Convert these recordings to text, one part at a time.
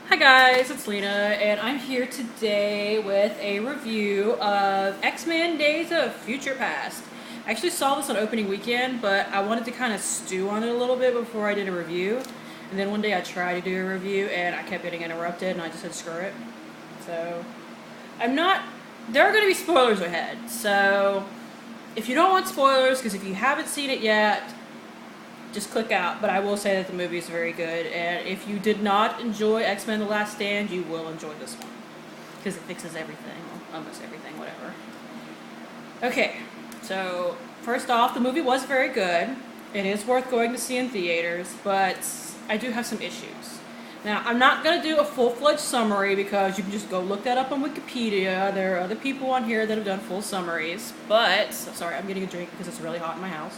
Hi guys, it's Lena, and I'm here today with a review of X-Men Days of Future Past. I actually saw this on opening weekend, but I wanted to kind of stew on it a little bit before I did a review. And then one day I tried to do a review, and I kept getting interrupted, and I just said screw it. So, I'm not... There are going to be spoilers ahead, so if you don't want spoilers, because if you haven't seen it yet, just click out. But I will say that the movie is very good, and if you did not enjoy X-Men The Last Stand, you will enjoy this one. Because it fixes everything, almost everything, whatever. Okay, so first off, the movie was very good. It is worth going to see in theaters, but I do have some issues. Now, I'm not going to do a full-fledged summary because you can just go look that up on Wikipedia. There are other people on here that have done full summaries, but... Sorry, I'm getting a drink because it's really hot in my house.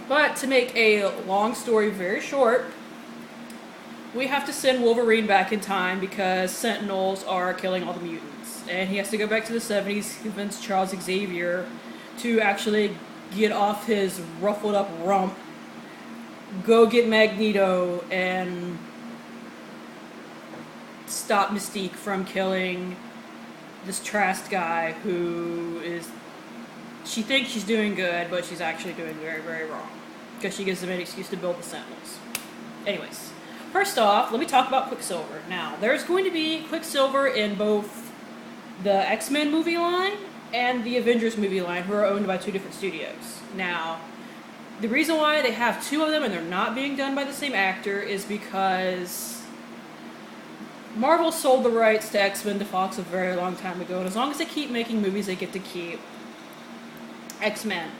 But to make a long story very short, we have to send Wolverine back in time because Sentinels are killing all the mutants. And he has to go back to the 70s, convince Charles Xavier to actually get off his ruffled up rump, go get Magneto, and stop Mystique from killing this Trask guy who is... She thinks she's doing good, but she's actually doing very, very wrong. Because she gives them an excuse to build the Sentinels. Anyways, first off, let me talk about Quicksilver. Now, there's going to be Quicksilver in both the X-Men movie line and the Avengers movie line, who are owned by two different studios. Now, the reason why they have two of them and they're not being done by the same actor is because Marvel sold the rights to X-Men to Fox a very long time ago, and as long as they keep making movies, they get to keep X-Men.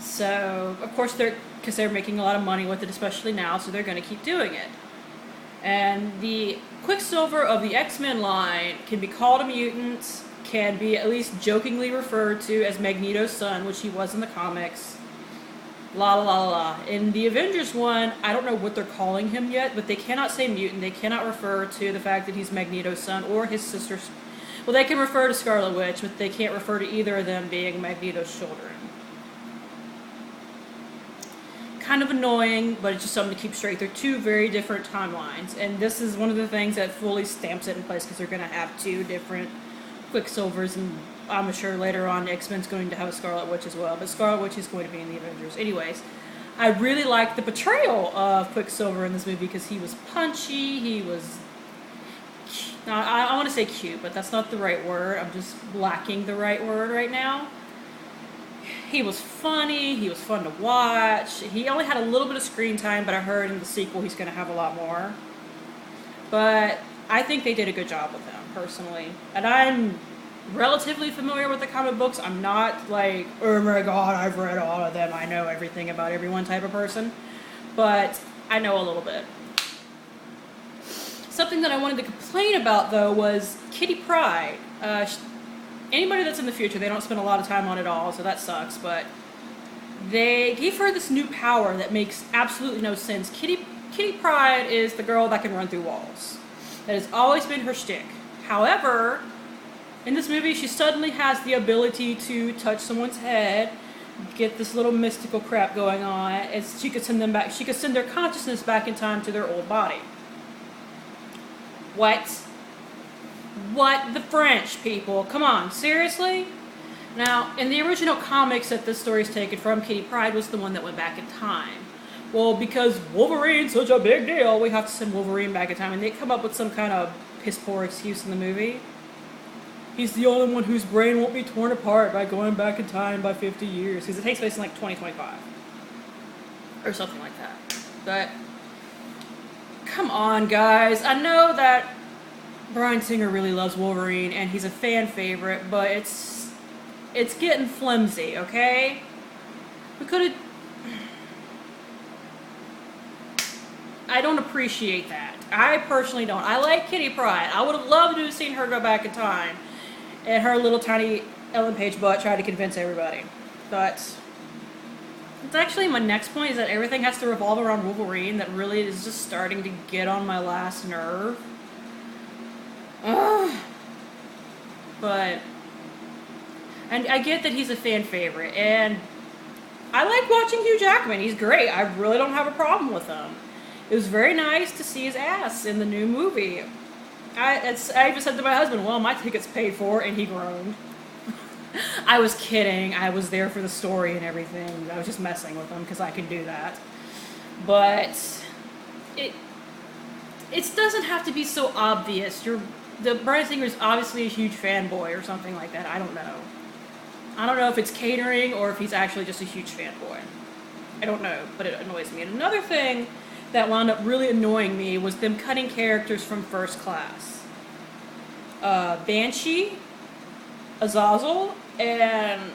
So, of course, because they're making a lot of money with it, especially now, so they're going to keep doing it. And the Quicksilver of the X-Men line can be called a mutant, can be at least jokingly referred to as Magneto's son, which he was in the comics. La la la la. In the Avengers one, I don't know what they're calling him yet, but they cannot say mutant. They cannot refer to the fact that he's Magneto's son or his sister's. Well, they can refer to Scarlet Witch, but they can't refer to either of them being Magneto's children. Kind of annoying, but it's just something to keep straight. They're two very different timelines, and this is one of the things that fully stamps it in place because they're going to have two different Quicksilvers, and I'm sure later on X-Men's going to have a Scarlet Witch as well, but Scarlet Witch is going to be in the Avengers. Anyways, I really liked the portrayal of Quicksilver in this movie because he was punchy, he was... Now, I want to say cute, but that's not the right word. I'm just lacking the right word right now. He was funny. He was fun to watch. He only had a little bit of screen time, but I heard in the sequel he's going to have a lot more. But I think they did a good job with him, personally. And I'm relatively familiar with the comic books. I'm not like, oh my god, I've read all of them. I know everything about everyone type of person. But I know a little bit. Something that I wanted to complain about, though, was Kitty Pryde. Anybody that's in the future, they don't spend a lot of time on it all, so that sucks, but they gave her this new power that makes absolutely no sense. Kitty Pryde is the girl that can run through walls. That has always been her shtick. However, in this movie, she suddenly has the ability to touch someone's head, get this little mystical crap going on, and she could send them back. She could send their consciousness back in time to their old body. What? What the French, people? Come on, seriously? Now, in the original comics that this story is taken from, Kitty Pryde was the one that went back in time. Well, because Wolverine's such a big deal, we have to send Wolverine back in time, and they come up with some kind of piss-poor excuse in the movie. He's the only one whose brain won't be torn apart by going back in time by 50 years, because it takes place in like 2025. Or something like that. But, come on, guys. I know that Bryan Singer really loves Wolverine, and he's a fan favorite, but it's getting flimsy, okay? We could've... I don't appreciate that. I personally don't. I like Kitty Pryde. I would have loved to have seen her go back in time, and her little tiny Ellen Page butt try to convince everybody. But it's actually my next point, is that everything has to revolve around Wolverine. That really is just starting to get on my last nerve. But, and I get that he's a fan favorite, and I like watching Hugh Jackman. He's great. I really don't have a problem with him. it was very nice to see his ass in the new movie. I even said to my husband, well, my ticket's paid for, and he groaned. I was kidding. I was there for the story and everything. I was just messing with him because I can do that. But it doesn't have to be so obvious. The Bryan Singer is obviously a huge fanboy or something like that. I don't know. I don't know if it's catering or if he's actually just a huge fanboy. I don't know, but it annoys me. And another thing that wound up really annoying me was them cutting characters from First Class. Banshee, Azazel, and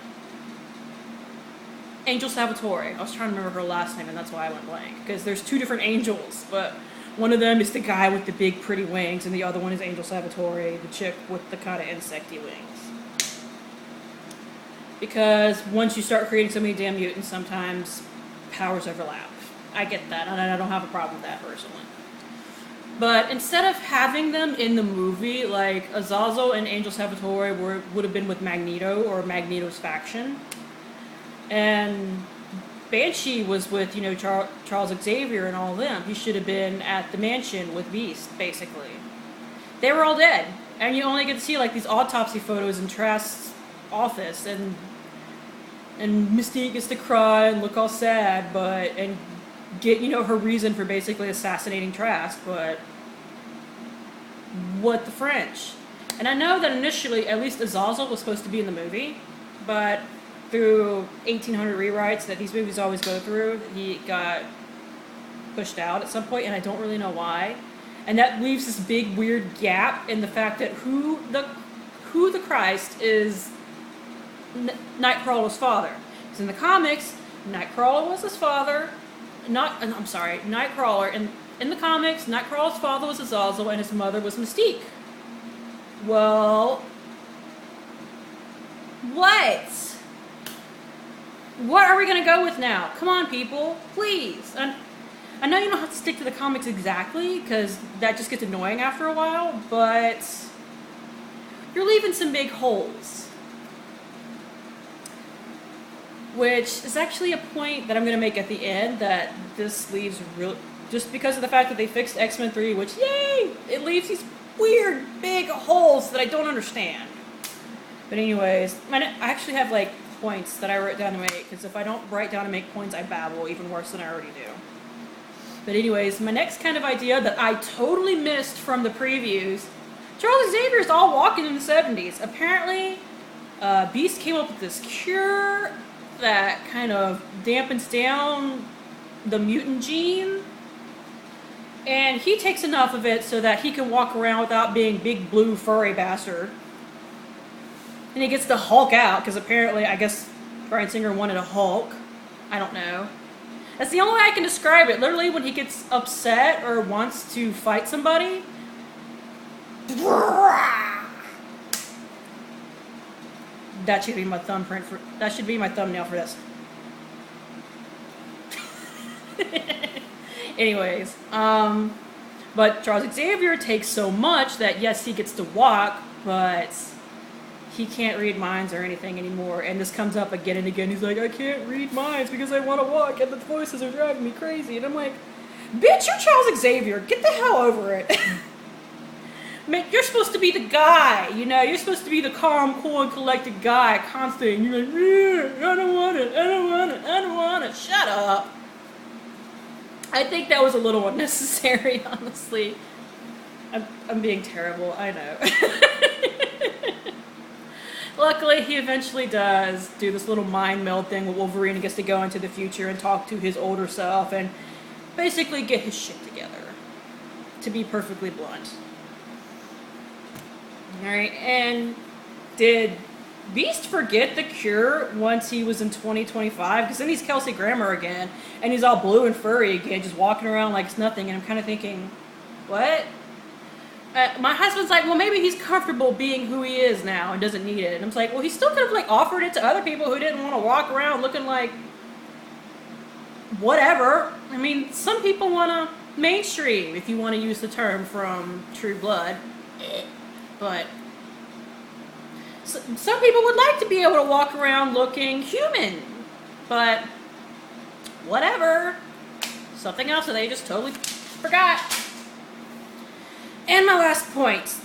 Angel Salvatore. I was trying to remember her last name, and that's why I went blank. Because there's two different angels, but one of them is the guy with the big pretty wings, and the other one is Angel Salvatore, the chick with the kind of insecty wings. Because once you start creating so many damn mutants, sometimes powers overlap. I get that, and I don't have a problem with that personally. But instead of having them in the movie, like Azazel and Angel Salvatore would have been with Magneto or Magneto's faction, and Banshee was with, Charles Xavier and all of them. He should have been at the mansion with Beast, basically. They were all dead, and you only get to see like these autopsy photos in Trask's office, and Mystique gets to cry and look all sad, and get, her reason for basically assassinating Trask, but what the French? And I know that initially, at least Azazel was supposed to be in the movie, but through 1,800 rewrites that these movies always go through, he got pushed out at some point, and I don't really know why. And that leaves this big weird gap in the fact that who the Christ is Nightcrawler's father. Because in the comics, Nightcrawler was his father. Nightcrawler. In the comics, Nightcrawler's father was Azazel and his mother was Mystique. Well, what? What are we going to go with now? Come on, people. Please. I know you don't have to stick to the comics exactly, because that just gets annoying after a while, but you're leaving some big holes. Which is actually a point that I'm going to make at the end, that this leaves just because of the fact that they fixed X-Men 3, which, yay! It leaves these weird, big holes that I don't understand. But anyways, I actually have, points that I wrote down to make, because if I don't write down and make points, I babble even worse than I already do. But anyways, my next kind of idea that I totally missed from the previews, Charles Xavier is all walking in the 70s. Apparently, Beast came up with this cure that kind of dampens down the mutant gene, and he takes enough of it so that he can walk around without being big blue furry bastard. And he gets to Hulk out, because apparently, I guess Bryan Singer wanted a Hulk. I don't know. That's the only way I can describe it. Literally, when he gets upset or wants to fight somebody, that should be my thumbprint for. That should be my thumbnail for this. Anyways, but Charles Xavier takes so much that yes, he gets to walk, but he can't read minds or anything anymore. And this comes up again and again. He's like, I can't read minds because I want to walk, and the voices are driving me crazy. And I'm like, bitch, you're Charles Xavier. Get the hell over it. Man, you're supposed to be the guy, You're supposed to be the calm, cool, and collected guy, constant. And you're like, I don't want it. I don't want it. I don't want it. Shut up. I think that was a little unnecessary, honestly. I'm being terrible. I know. Luckily, he eventually does do this little mind meld thing where Wolverine gets to go into the future and talk to his older self and basically get his shit together, to be perfectly blunt. Alright, and did Beast forget the cure once he was in 2025? Because then he's Kelsey Grammer again, and he's all blue and furry again, just walking around like it's nothing, and I'm kind of thinking, what? My husband's like, well, maybe he's comfortable being who he is now and doesn't need it. And I'm like, well, he still could have offered it to other people who didn't want to walk around looking like whatever. I mean, some people want to mainstream, if you want to use the term from True Blood. But some people would like to be able to walk around looking human. But whatever. Something else that they just totally Forgot. And my last point.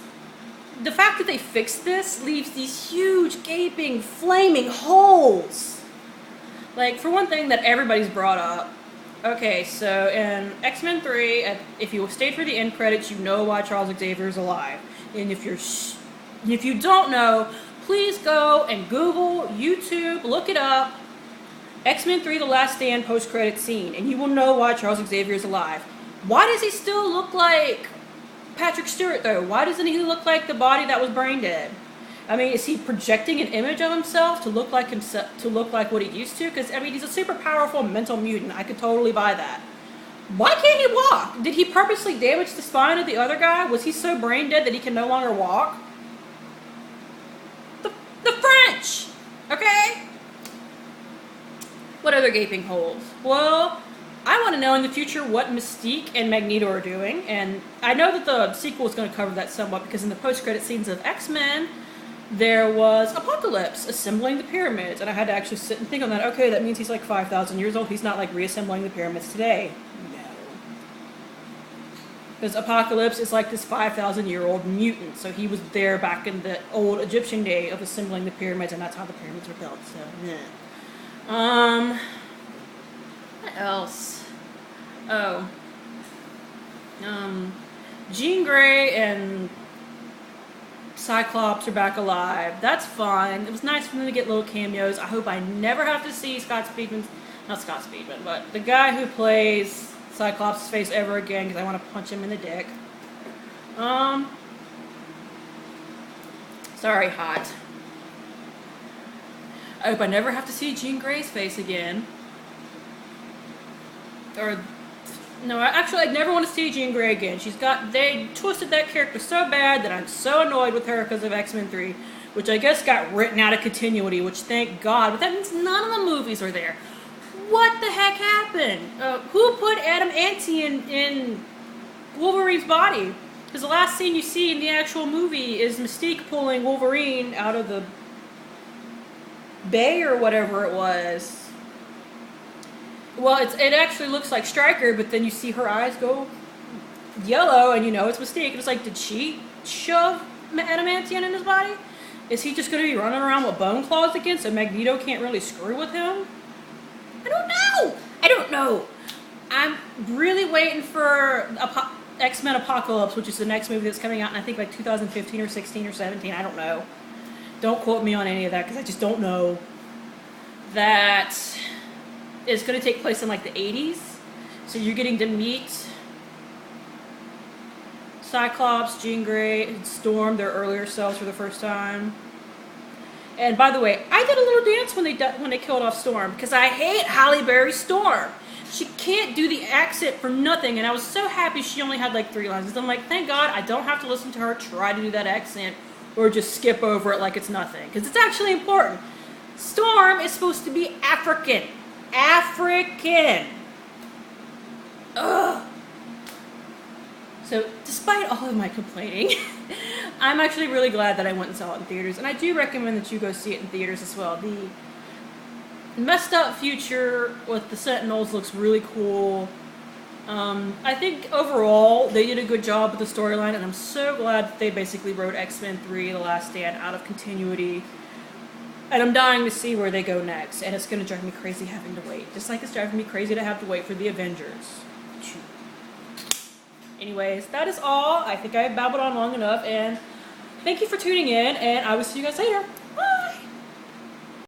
The fact that they fixed this leaves these huge, gaping, flaming holes. Like, for one thing that everybody's brought up. Okay, so in X-Men 3, if you stayed for the end credits, you know why Charles Xavier is alive. And if you don't know, please go and Google, YouTube, look it up. X-Men 3 The Last Stand post-credit scene, and you will know why Charles Xavier is alive. Why does he still look like Patrick Stewart, though? Why doesn't he look like the body that was brain dead? I mean, is he projecting an image of himself to look like what he used to? Because, I mean, he's a super powerful mental mutant. I could totally buy that. Why can't he walk? Did he purposely damage the spine of the other guy? Was he so brain dead that he can no longer walk? The French! Okay? What other gaping holes? Well, I want to know in the future what Mystique and Magneto are doing, and I know that the sequel is going to cover that somewhat, because in the post-credit scenes of X-Men, there was Apocalypse assembling the pyramids, and I had to actually sit and think on that. Okay, that means he's like 5,000 years old. He's not like reassembling the pyramids today. No. Because Apocalypse is like this 5,000-year-old mutant, so he was there back in the old Egyptian day of assembling the pyramids, and that's how the pyramids were built, so yeah. What else? Oh. Jean Grey and Cyclops are back alive. That's fine. It was nice for them to get little cameos. I hope I never have to see not Scott Speedman, but the guy who plays Cyclops' face ever again, because I want to punch him in the dick. Sorry, hot. I hope I never have to see Jean Grey's face again. No, I'd never want to see Jean Grey again. They twisted that character so bad that I'm so annoyed with her because of X-Men 3, which I guess got written out of continuity, which thank God, but that means none of the movies are there. What the heck happened? Who put adamantium in Wolverine's body? Because the last scene you see in the actual movie is Mystique pulling Wolverine out of the bay or whatever it was. Well, it actually looks like Stryker, but then you see her eyes go yellow, and you know it's Mystique. And it's like, did she shove adamantium in his body? Is he just going to be running around with bone claws again, so Magneto can't really screw with him? I don't know. I'm really waiting for X-Men Apocalypse, which is the next movie that's coming out in, I think, like 2015 or 16 or 17. I don't know. Don't quote me on any of that, because I just don't know. That is going to take place in like the 80s. So you're getting to meet Cyclops, Jean Grey, and Storm, their earlier selves for the first time. And by the way, I did a little dance when they killed off Storm, because I hate Halle Berry's Storm. She can't do the accent for nothing, and I was so happy she only had like 3 lines. Because I'm like, thank God I don't have to listen to her try to do that accent or just skip over it like it's nothing, because it's actually important. Storm is supposed to be African. Ugh. So, despite all of my complaining, I'm actually really glad that I went and saw it in theaters, and I do recommend that you go see it in theaters as well. The messed up future with the Sentinels looks really cool. I think overall they did a good job with the storyline, and I'm so glad that they basically wrote X-Men 3 The Last Stand out of continuity. And I'm dying to see where they go next, and it's going to drive me crazy having to wait. Just like it's driving me crazy to have to wait for the Avengers. Anyways, that is all. I think I babbled on long enough, and thank you for tuning in, and I will see you guys later.